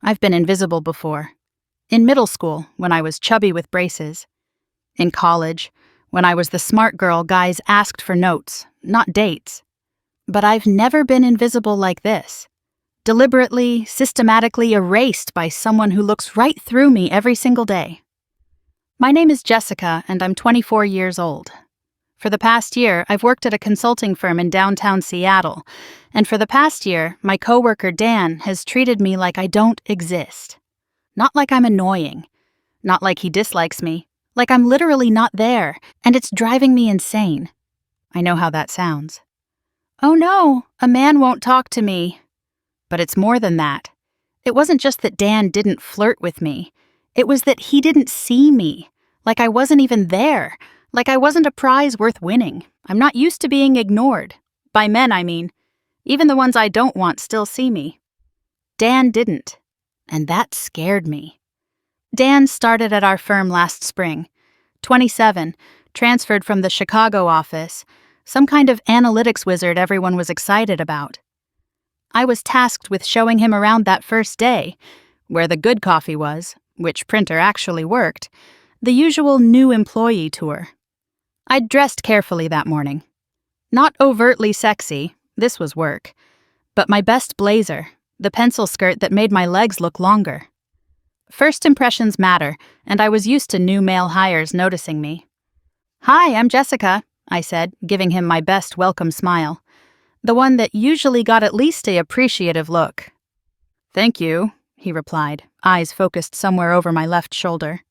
I've been invisible before. In middle school, when I was chubby with braces. In college, when I was the smart girl guys asked for notes, not dates. But I've never been invisible like this. Deliberately, systematically erased by someone who looks right through me every single day. My name is Jessica, and I'm 24 years old. For the past year, I've worked at a consulting firm in downtown Seattle, and for the past year, my coworker Dan has treated me like I don't exist. Not like I'm annoying. Not like he dislikes me. Like I'm literally not there, and it's driving me insane. I know how that sounds. Oh no, a man won't talk to me. But it's more than that. It wasn't just that Dan didn't flirt with me. It was that he didn't see me. Like I wasn't even there. Like I wasn't a prize worth winning. I'm not used to being ignored. By men, I mean. Even the ones I don't want still see me. Dan didn't. And that scared me. Dan started at our firm last spring. 27, transferred from the Chicago office, some kind of analytics wizard everyone was excited about. I was tasked with showing him around that first day, where the good coffee was, which printer actually worked, the usual new employee tour. I'd dressed carefully that morning. Not overtly sexy, this was work, but my best blazer, the pencil skirt that made my legs look longer. First impressions matter, and I was used to new male hires noticing me. "Hi, I'm Jessica," I said, giving him my best welcome smile. The one that usually got at least an appreciative look. "Thank you," he replied, eyes focused somewhere over my left shoulder.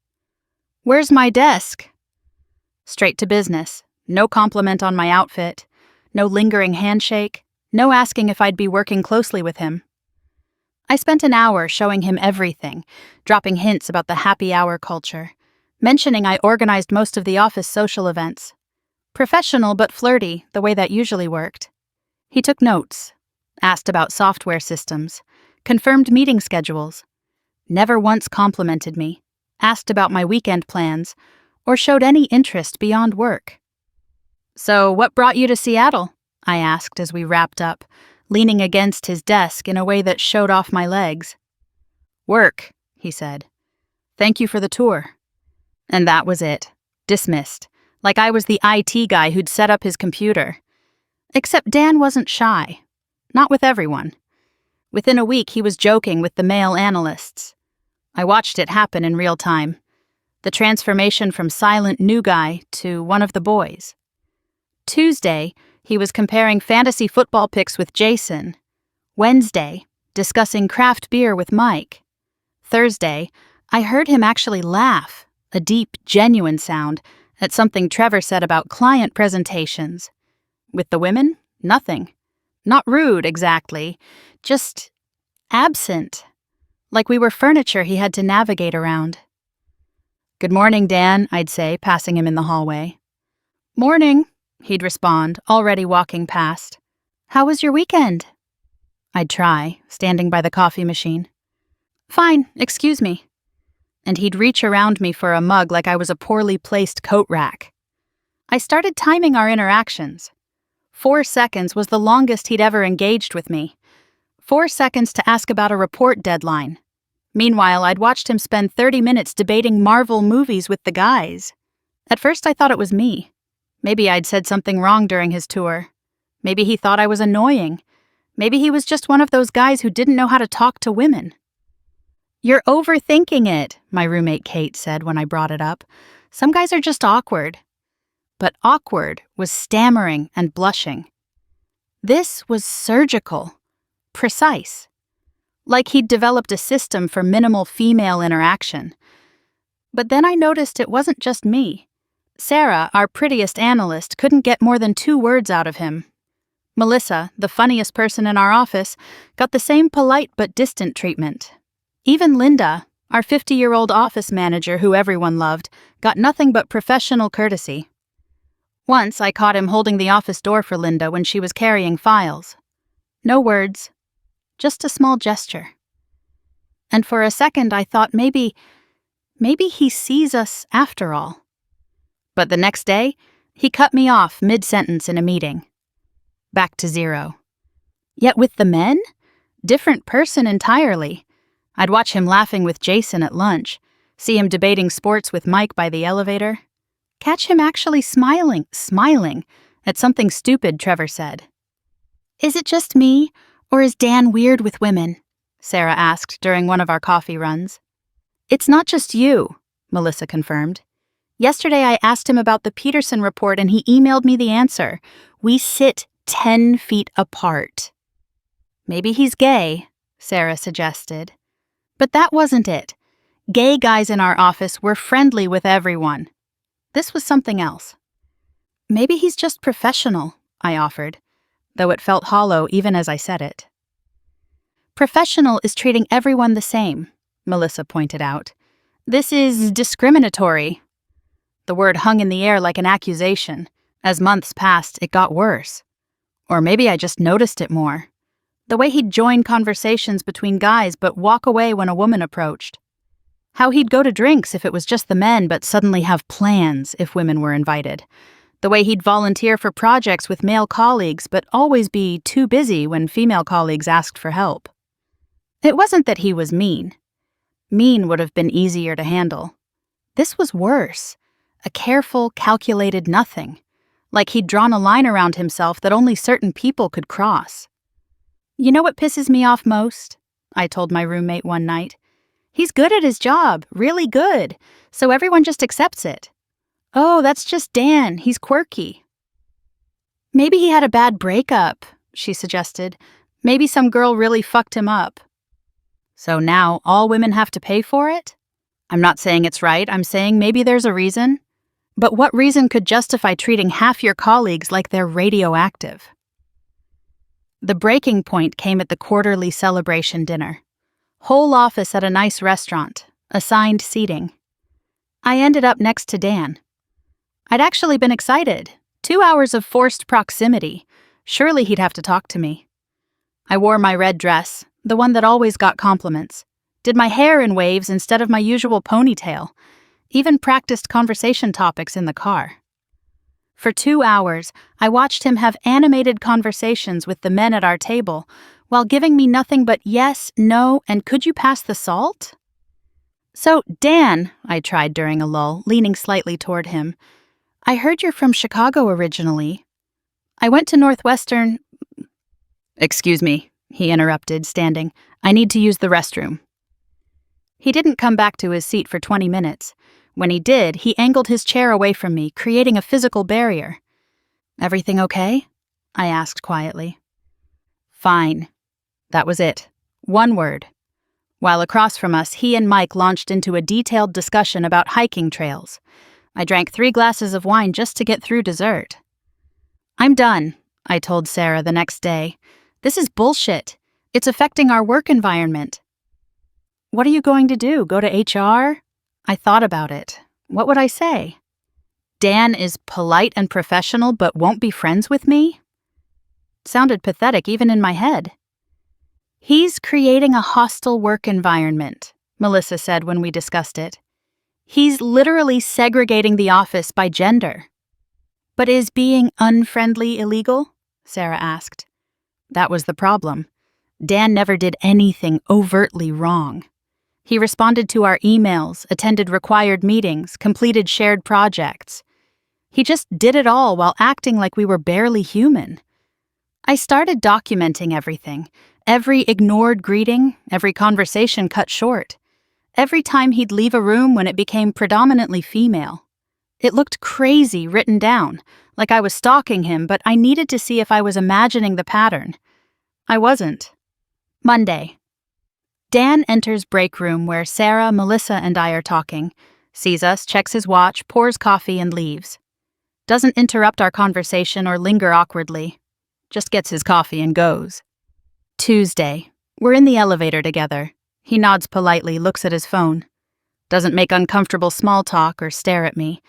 "Where's my desk?" Straight to business. No compliment on my outfit. No lingering handshake. No asking if I'd be working closely with him. I spent an hour showing him everything, dropping hints about the happy hour culture, mentioning I organized most of the office social events. Professional but flirty, the way that usually worked. He took notes, asked about software systems, confirmed meeting schedules, never once complimented me, asked about my weekend plans, or showed any interest beyond work. "So, what brought you to Seattle?" I asked as we wrapped up, leaning against his desk in a way that showed off my legs. "Work," he said. "Thank you for the tour." And that was it. Dismissed. Like I was the IT guy who'd set up his computer. Except Dan wasn't shy. Not with everyone. Within a week, he was joking with the male analysts. I watched it happen in real time. The transformation from silent new guy to one of the boys. Tuesday, he was comparing fantasy football picks with Jason. Wednesday, discussing craft beer with Mike. Thursday, I heard him actually laugh, a deep, genuine sound, at something Trevor said about client presentations. With the women, nothing. Not rude, exactly. Just absent. Like we were furniture he had to navigate around. "Good morning, Dan," I'd say, passing him in the hallway. "Morning," he'd respond, already walking past. "How was your weekend?" I'd try, standing by the coffee machine. "Fine, excuse me." And he'd reach around me for a mug like I was a poorly placed coat rack. I started timing our interactions. 4 seconds was the longest he'd ever engaged with me. 4 seconds to ask about a report deadline. Meanwhile, I'd watched him spend 30 minutes debating Marvel movies with the guys. At first, I thought it was me. Maybe I'd said something wrong during his tour. Maybe he thought I was annoying. Maybe he was just one of those guys who didn't know how to talk to women. "You're overthinking it," my roommate Kate said when I brought it up. "Some guys are just awkward." But awkward was stammering and blushing. This was surgical, precise. Like he'd developed a system for minimal female interaction. But then I noticed it wasn't just me. Sarah, our prettiest analyst, couldn't get more than 2 words out of him. Melissa, the funniest person in our office, got the same polite but distant treatment. Even Linda, our 50-year-old office manager who everyone loved, got nothing but professional courtesy. Once I caught him holding the office door for Linda when she was carrying files. No words, just a small gesture. And for a second I thought maybe he sees us after all. But the next day, he cut me off mid-sentence in a meeting. Back to zero. Yet with the men? Different person entirely. I'd watch him laughing with Jason at lunch, see him debating sports with Mike by the elevator. Catch him actually smiling at something stupid Trevor said. "Is it just me, or is Dan weird with women?" Sarah asked during one of our coffee runs. "It's not just you," Melissa confirmed. "Yesterday I asked him about the Peterson report and he emailed me the answer. We sit 10 feet apart." "Maybe he's gay," Sarah suggested. But that wasn't it. Gay guys in our office were friendly with everyone. This was something else. "Maybe he's just professional," I offered, though it felt hollow even as I said it. "Professional is treating everyone the same," Melissa pointed out. "This is discriminatory." The word hung in the air like an accusation. As months passed, it got worse. Or maybe I just noticed it more. The way he'd join conversations between guys but walk away when a woman approached. How he'd go to drinks if it was just the men but suddenly have plans if women were invited. The way he'd volunteer for projects with male colleagues but always be too busy when female colleagues asked for help. It wasn't that he was mean. Mean would have been easier to handle. This was worse. A careful, calculated nothing. Like he'd drawn a line around himself that only certain people could cross. "You know what pisses me off most?" I told my roommate one night. "He's good at his job, really good, so everyone just accepts it. Oh, that's just Dan, he's quirky." "Maybe he had a bad breakup," she suggested. "Maybe some girl really fucked him up." "So now all women have to pay for it?" "I'm not saying it's right, I'm saying maybe there's a reason. But what reason could justify treating half your colleagues like they're radioactive?" The breaking point came at the quarterly celebration dinner. Whole office at a nice restaurant, assigned seating. I ended up next to Dan. I'd actually been excited. 2 hours of forced proximity. Surely he'd have to talk to me. I wore my red dress, the one that always got compliments. Did my hair in waves instead of my usual ponytail. Even practiced conversation topics in the car. For 2 hours, I watched him have animated conversations with the men at our table, while giving me nothing but yes, no, and could you pass the salt? "So, Dan," I tried during a lull, leaning slightly toward him, "I heard you're from Chicago originally. I went to Northwestern—" "Excuse me," he interrupted, standing. "I need to use the restroom." He didn't come back to his seat for 20 minutes. When he did, he angled his chair away from me, creating a physical barrier. "Everything okay?" I asked quietly. "Fine." That was it. One word. While across from us, he and Mike launched into a detailed discussion about hiking trails. I drank 3 glasses of wine just to get through dessert. "I'm done," I told Sarah the next day. "This is bullshit. It's affecting our work environment." "What are you going to do? Go to HR? I thought about it. What would I say? Dan is polite and professional but won't be friends with me? Sounded pathetic even in my head. "He's creating a hostile work environment," Melissa said when we discussed it. "He's literally segregating the office by gender." "But is being unfriendly illegal?" Sarah asked. That was the problem. Dan never did anything overtly wrong. He responded to our emails, attended required meetings, completed shared projects. He just did it all while acting like we were barely human. I started documenting everything. Every ignored greeting, every conversation cut short. Every time he'd leave a room when it became predominantly female. It looked crazy written down, like I was stalking him, but I needed to see if I was imagining the pattern. I wasn't. Monday. Dan enters break room where Sarah, Melissa, and I are talking, sees us, checks his watch, pours coffee, and leaves. Doesn't interrupt our conversation or linger awkwardly. Just gets his coffee and goes. Tuesday. We're in the elevator together. He nods politely, looks at his phone. Doesn't make uncomfortable small talk or stare at me.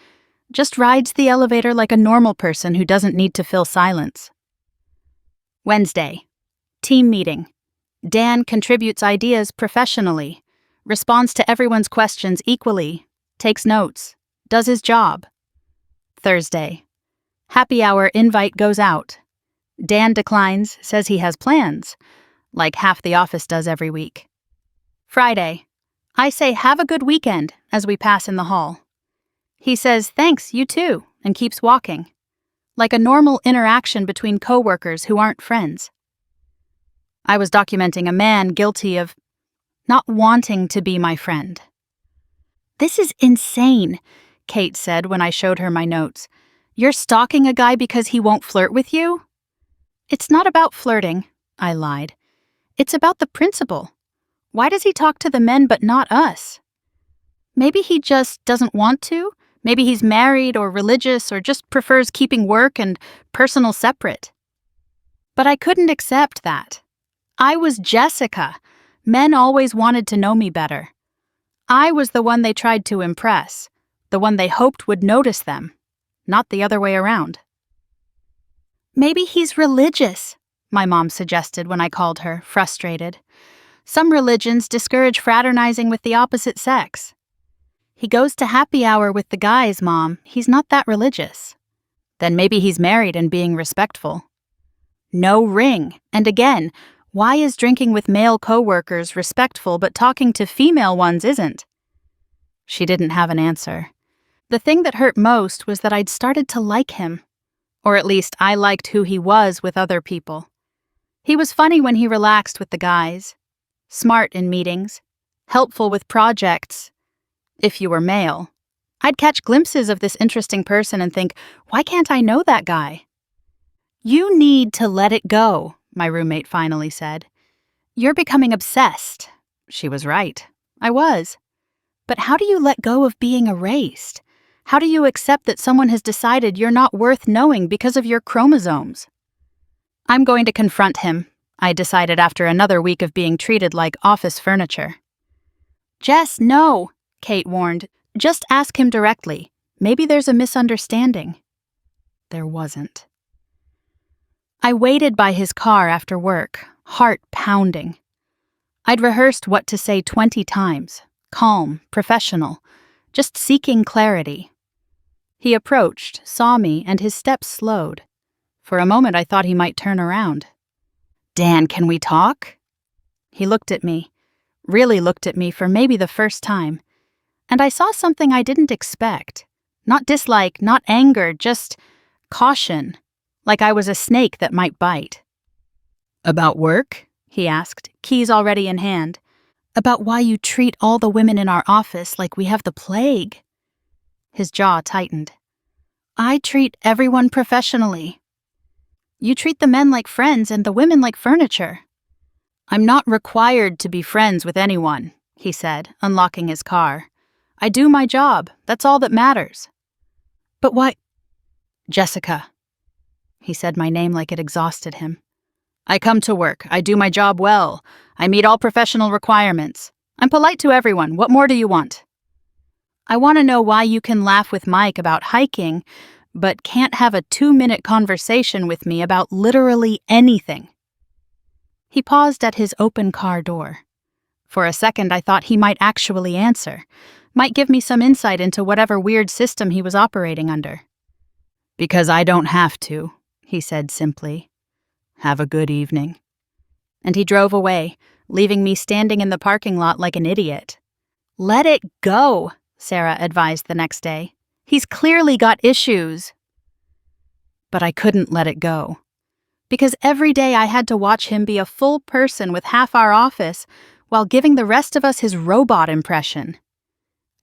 Just rides the elevator like a normal person who doesn't need to fill silence. Wednesday. Team meeting. Dan contributes ideas professionally, responds to everyone's questions equally, takes notes, does his job. Thursday. Happy hour invite goes out. Dan declines, says he has plans, like half the office does every week. Friday. I say have a good weekend as we pass in the hall. He says thanks, you too, and keeps walking. Like a normal interaction between coworkers who aren't friends. I was documenting a man guilty of not wanting to be my friend. This is insane, Kate said when I showed her my notes. You're stalking a guy because he won't flirt with you? It's not about flirting, I lied. It's about the principle. Why does he talk to the men but not us? Maybe he just doesn't want to. Maybe he's married or religious or just prefers keeping work and personal separate. But I couldn't accept that. I was Jessica. Men always wanted to know me better. I was the one they tried to impress, the one they hoped would notice them, not the other way around. Maybe he's religious, my mom suggested when I called her, frustrated. Some religions discourage fraternizing with the opposite sex. He goes to happy hour with the guys, Mom. He's not that religious. Then maybe he's married and being respectful. No ring. And again, why is drinking with male coworkers respectful but talking to female ones isn't? She didn't have an answer. The thing that hurt most was that I'd started to like him. Or at least I liked who he was with other people. He was funny when he relaxed with the guys. Smart in meetings. Helpful with projects. If you were male, I'd catch glimpses of this interesting person and think, why can't I know that guy? You need to let it go, my roommate finally said. You're becoming obsessed. She was right. I was. But how do you let go of being erased? How do you accept that someone has decided you're not worth knowing because of your chromosomes? I'm going to confront him, I decided after another week of being treated like office furniture. Jess, no, Kate warned. Just ask him directly. Maybe there's a misunderstanding. There wasn't. I waited by his car after work, heart pounding. I'd rehearsed what to say 20 times, calm, professional, just seeking clarity. He approached, saw me, and his steps slowed. For a moment I thought he might turn around. Dan, can we talk? He looked at me, really looked at me for maybe the first time. And I saw something I didn't expect. Not dislike, not anger, just caution, like I was a snake that might bite. About work? He asked, keys already in hand. About why you treat all the women in our office like we have the plague. His jaw tightened. I treat everyone professionally. You treat the men like friends and the women like furniture. I'm not required to be friends with anyone, he said, unlocking his car. I do my job. That's all that matters. But why? Jessica. He said my name like it exhausted him. I come to work. I do my job well. I meet all professional requirements. I'm polite to everyone. What more do you want? I want to know why you can laugh with Mike about hiking, but can't have a 2-minute conversation with me about literally anything. He paused at his open car door. For a second, I thought he might actually answer. Might give me some insight into whatever weird system he was operating under. Because I don't have to, he said simply. Have a good evening. And he drove away, leaving me standing in the parking lot like an idiot. Let it go, Sarah advised the next day. He's clearly got issues. But I couldn't let it go. Because every day I had to watch him be a full person with half our office while giving the rest of us his robot impression.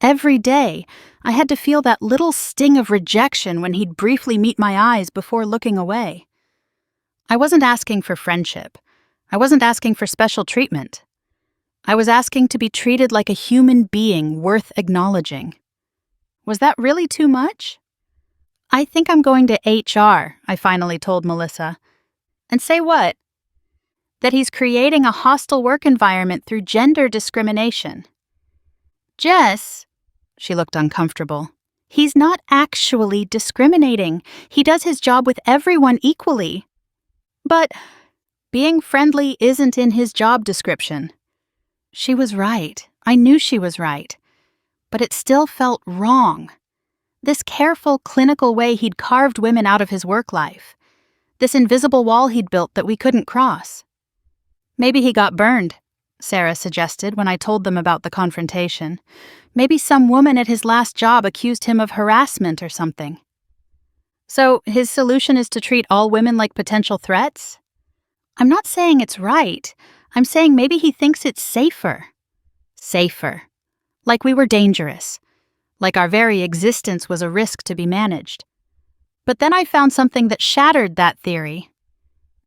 Every day, I had to feel that little sting of rejection when he'd briefly meet my eyes before looking away. I wasn't asking for friendship. I wasn't asking for special treatment. I was asking to be treated like a human being worth acknowledging. Was that really too much? I think I'm going to HR, I finally told Melissa. And say what? That he's creating a hostile work environment through gender discrimination. Jess, she looked uncomfortable. He's not actually discriminating. He does his job with everyone equally. But being friendly isn't in his job description. She was right. I knew she was right. But it still felt wrong. This careful, clinical way he'd carved women out of his work life. This invisible wall he'd built that we couldn't cross. Maybe he got burned. Sarah suggested when I told them about the confrontation. Maybe some woman at his last job accused him of harassment or something. So his solution is to treat all women like potential threats? I'm not saying it's right. I'm saying maybe he thinks it's safer. Safer. Like we were dangerous. Like our very existence was a risk to be managed. But then I found something that shattered that theory.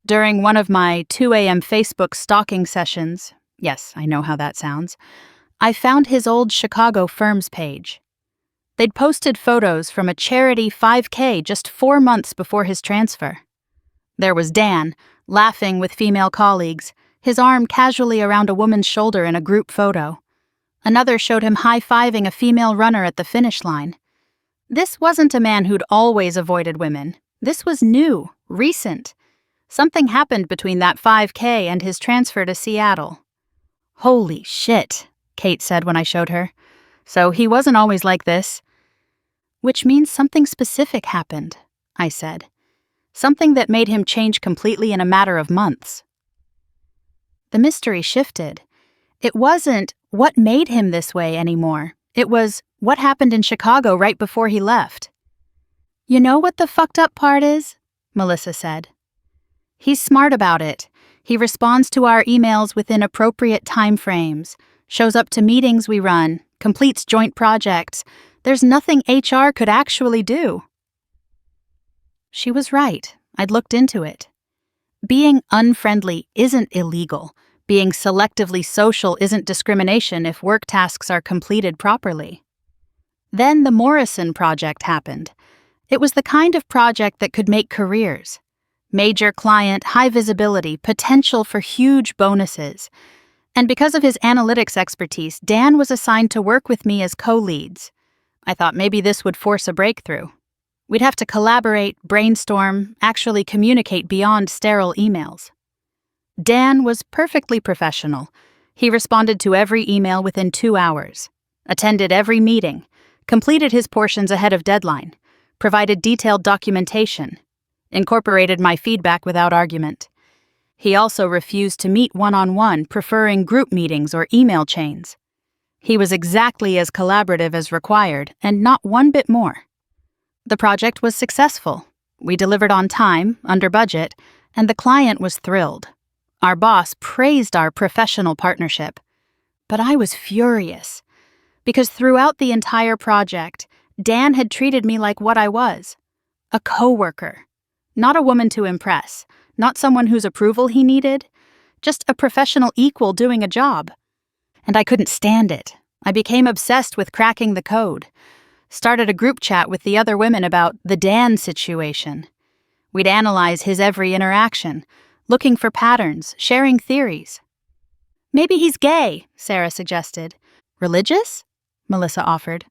During one of my 2 a.m. Facebook stalking sessions, yes, I know how that sounds, I found his old Chicago firm's page. They'd posted photos from a charity 5K just 4 months before his transfer. There was Dan, laughing with female colleagues, his arm casually around a woman's shoulder in a group photo. Another showed him high-fiving a female runner at the finish line. This wasn't a man who'd always avoided women. This was new, recent. Something happened between that 5K and his transfer to Seattle. Holy shit, Kate said when I showed her. So he wasn't always like this. Which means something specific happened, I said. Something that made him change completely in a matter of months. The mystery shifted. It wasn't what made him this way anymore. It was what happened in Chicago right before he left. You know what the fucked up part is? Melissa said. He's smart about it. He responds to our emails within appropriate time frames, shows up to meetings we run, completes joint projects. There's nothing HR could actually do. She was right. I'd looked into it. Being unfriendly isn't illegal. Being selectively social isn't discrimination if work tasks are completed properly. Then the Morrison project happened. It was the kind of project that could make careers. Major client, high visibility, potential for huge bonuses. And because of his analytics expertise, Dan was assigned to work with me as co-leads. I thought maybe this would force a breakthrough. We'd have to collaborate, brainstorm, actually communicate beyond sterile emails. Dan was perfectly professional. He responded to every email within 2 hours, attended every meeting, completed his portions ahead of deadline, provided detailed documentation, incorporated my feedback without argument. He also refused to meet one-on-one, preferring group meetings or email chains. He was exactly as collaborative as required, and not one bit more. The project was successful. We delivered on time, under budget, and the client was thrilled. Our boss praised our professional partnership. But I was furious, because throughout the entire project, Dan had treated me like what I was, a coworker. Not a woman to impress, not someone whose approval he needed, just a professional equal doing a job. And I couldn't stand it. I became obsessed with cracking the code. Started a group chat with the other women about the Dan situation. We'd analyze his every interaction, looking for patterns, sharing theories. Maybe he's gay, Sarah suggested. Religious? Melissa offered.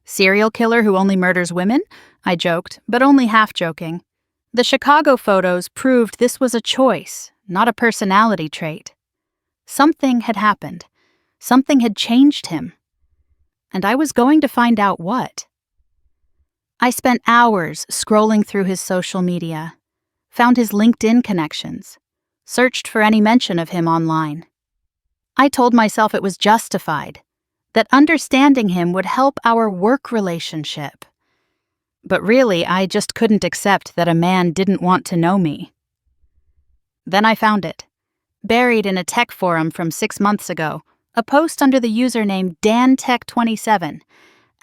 Serial killer who only murders women? I joked, but only half joking. The Chicago photos proved this was a choice, not a personality trait. Something had happened. Something had changed him. And I was going to find out what. I spent hours scrolling through his social media, found his LinkedIn connections, searched for any mention of him online. I told myself it was justified, that understanding him would help our work relationship. But really, I just couldn't accept that a man didn't want to know me. Then I found it, buried in a tech forum from 6 months ago, a post under the username DanTech27,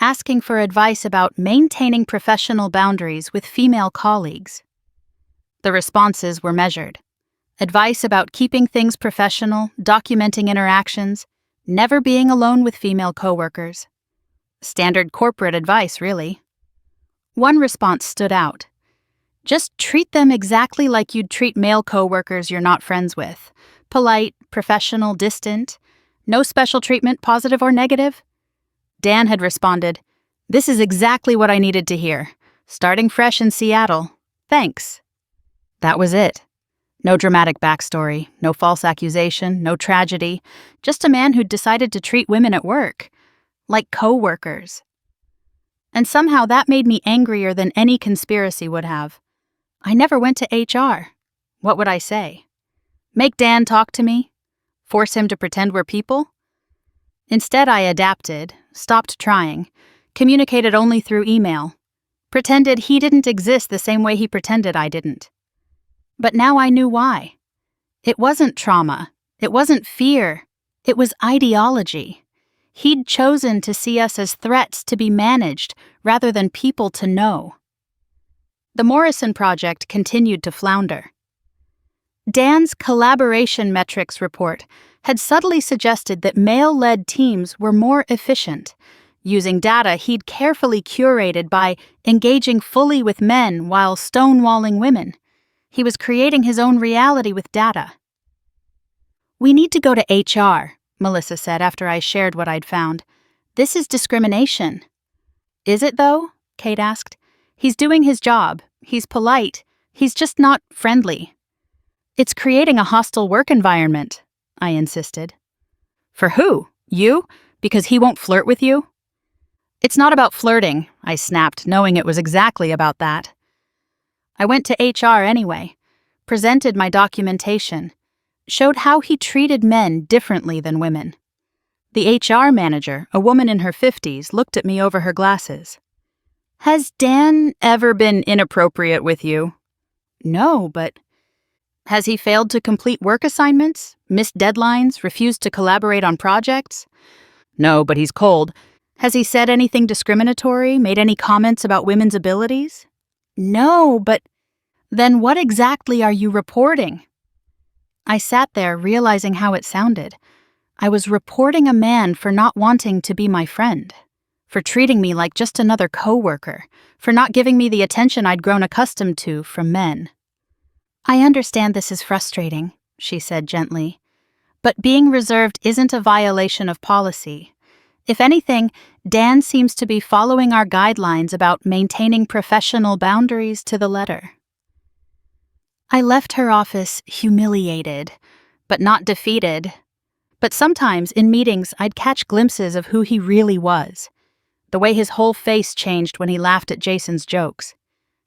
asking for advice about maintaining professional boundaries with female colleagues. The responses were measured. Advice about keeping things professional, documenting interactions, never being alone with female coworkers. Standard corporate advice, really. One response stood out. Just treat them exactly like you'd treat male coworkers you're not friends with. Polite, professional, distant. No special treatment, positive or negative. Dan had responded, "This is exactly what I needed to hear. Starting fresh in Seattle. Thanks." That was it. No dramatic backstory, no false accusation, no tragedy. Just a man who'd decided to treat women at work like coworkers. And somehow that made me angrier than any conspiracy would have. I never went to HR. What would I say? Make Dan talk to me? Force him to pretend we're people? Instead, I adapted, stopped trying, communicated only through email, pretended he didn't exist the same way he pretended I didn't. But now I knew why. It wasn't trauma. It wasn't fear. It was ideology. He'd chosen to see us as threats to be managed rather than people to know. The Morrison Project continued to flounder. Dan's collaboration metrics report had subtly suggested that male-led teams were more efficient, using data he'd carefully curated by engaging fully with men while stonewalling women. He was creating his own reality with data. "We need to go to HR," Melissa said after I shared what I'd found. "This is discrimination." "Is it, though?" Kate asked. "He's doing his job. He's polite. He's just not friendly." "It's creating a hostile work environment," I insisted. "For who? You? Because he won't flirt with you?" "It's not about flirting," I snapped, knowing it was exactly about that. I went to HR anyway, presented my documentation, showed how he treated men differently than women. The HR manager, a woman in her 50s, looked at me over her glasses. "Has Dan ever been inappropriate with you?" "No, but..." "Has he failed to complete work assignments, missed deadlines, refused to collaborate on projects?" "No, but he's cold." "Has he said anything discriminatory, made any comments about women's abilities?" "No, but..." "Then what exactly are you reporting?" I sat there realizing how it sounded. I was reporting a man for not wanting to be my friend, for treating me like just another coworker, for not giving me the attention I'd grown accustomed to from men. "I understand this is frustrating," she said gently, "but being reserved isn't a violation of policy. If anything, Dan seems to be following our guidelines about maintaining professional boundaries to the letter." I left her office humiliated, but not defeated. But sometimes in meetings I'd catch glimpses of who he really was. The way his whole face changed when he laughed at Jason's jokes.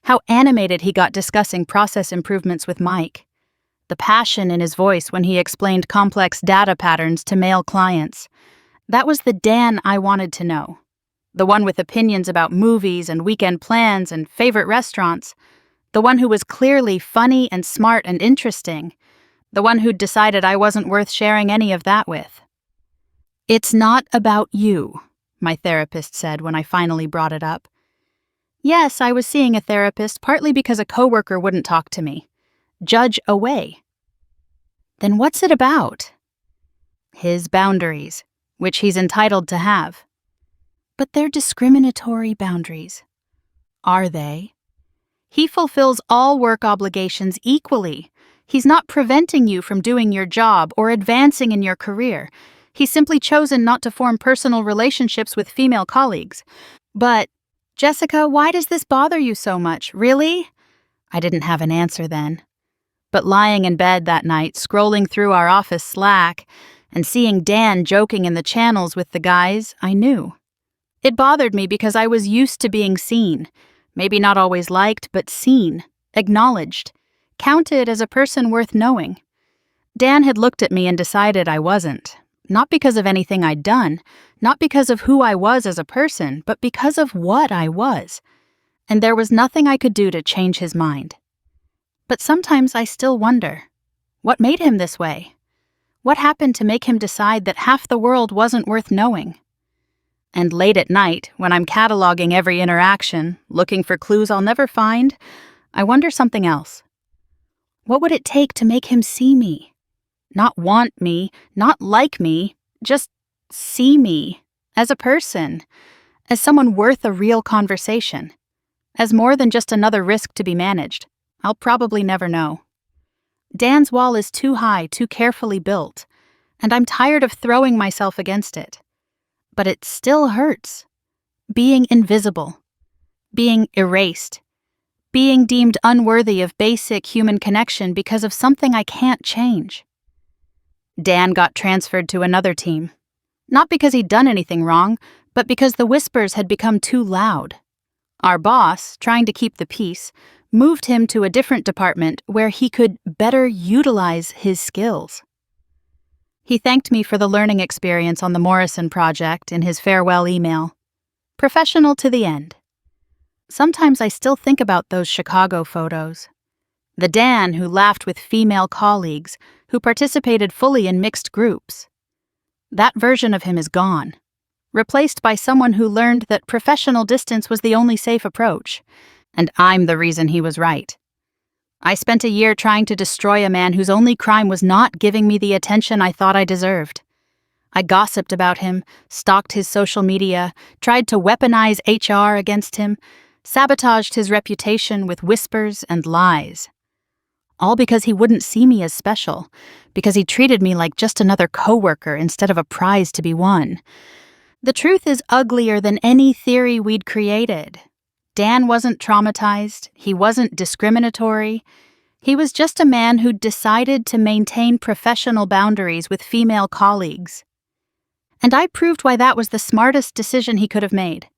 How animated he got discussing process improvements with Mike. The passion in his voice when he explained complex data patterns to male clients. That was the Dan I wanted to know. The one with opinions about movies and weekend plans and favorite restaurants. The one who was clearly funny and smart and interesting. The one who'd decided I wasn't worth sharing any of that with. "It's not about you," my therapist said when I finally brought it up. Yes, I was seeing a therapist partly because a coworker wouldn't talk to me. Judge away. "Then what's it about?" "His boundaries, which he's entitled to have." "But they're discriminatory boundaries." "Are they?" "He fulfills all work obligations equally. He's not preventing you from doing your job or advancing in your career. He's simply chosen not to form personal relationships with female colleagues." "But, Jessica, why does this bother you so much? Really?" I didn't have an answer then. But lying in bed that night, scrolling through our office Slack, and seeing Dan joking in the channels with the guys, I knew. It bothered me because I was used to being seen. Maybe not always liked, but seen, acknowledged, counted as a person worth knowing. Dan had looked at me and decided I wasn't. Not because of anything I'd done, not because of who I was as a person, but because of what I was. And there was nothing I could do to change his mind. But sometimes I still wonder, what made him this way? What happened to make him decide that half the world wasn't worth knowing? And late at night, when I'm cataloging every interaction, looking for clues I'll never find, I wonder something else. What would it take to make him see me? Not want me, not like me, just see me as a person, as someone worth a real conversation, as more than just another risk to be managed. I'll probably never know. Dan's wall is too high, too carefully built, and I'm tired of throwing myself against it. But it still hurts. Being invisible, being erased, being deemed unworthy of basic human connection because of something I can't change. Dan got transferred to another team. Not because he'd done anything wrong, but because the whispers had become too loud. Our boss, trying to keep the peace, moved him to a different department where he could better utilize his skills. He thanked me for the learning experience on the Morrison project in his farewell email. Professional to the end. Sometimes I still think about those Chicago photos. The Dan who laughed with female colleagues, who participated fully in mixed groups. That version of him is gone, replaced by someone who learned that professional distance was the only safe approach, and I'm the reason he was right. I spent a year trying to destroy a man whose only crime was not giving me the attention I thought I deserved. I gossiped about him, stalked his social media, tried to weaponize HR against him, sabotaged his reputation with whispers and lies. All because he wouldn't see me as special, because he treated me like just another coworker instead of a prize to be won. The truth is uglier than any theory we'd created. Dan wasn't traumatized, he wasn't discriminatory. He was just a man who'd decided to maintain professional boundaries with female colleagues. And I proved why that was the smartest decision he could have made.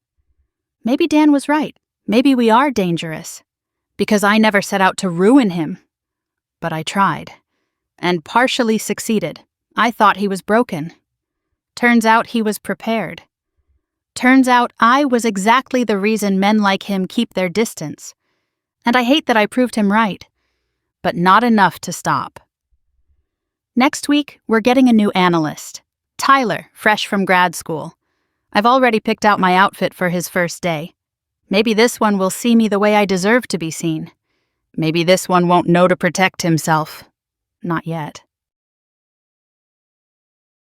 Maybe Dan was right. Maybe we are dangerous. Because I never set out to ruin him. But I tried. And partially succeeded. I thought he was broken. Turns out he was prepared. Turns out I was exactly the reason men like him keep their distance. And I hate that I proved him right. But not enough to stop. Next week, we're getting a new analyst. Tyler, fresh from grad school. I've already picked out my outfit for his first day. Maybe this one will see me the way I deserve to be seen. Maybe this one won't know to protect himself. Not yet.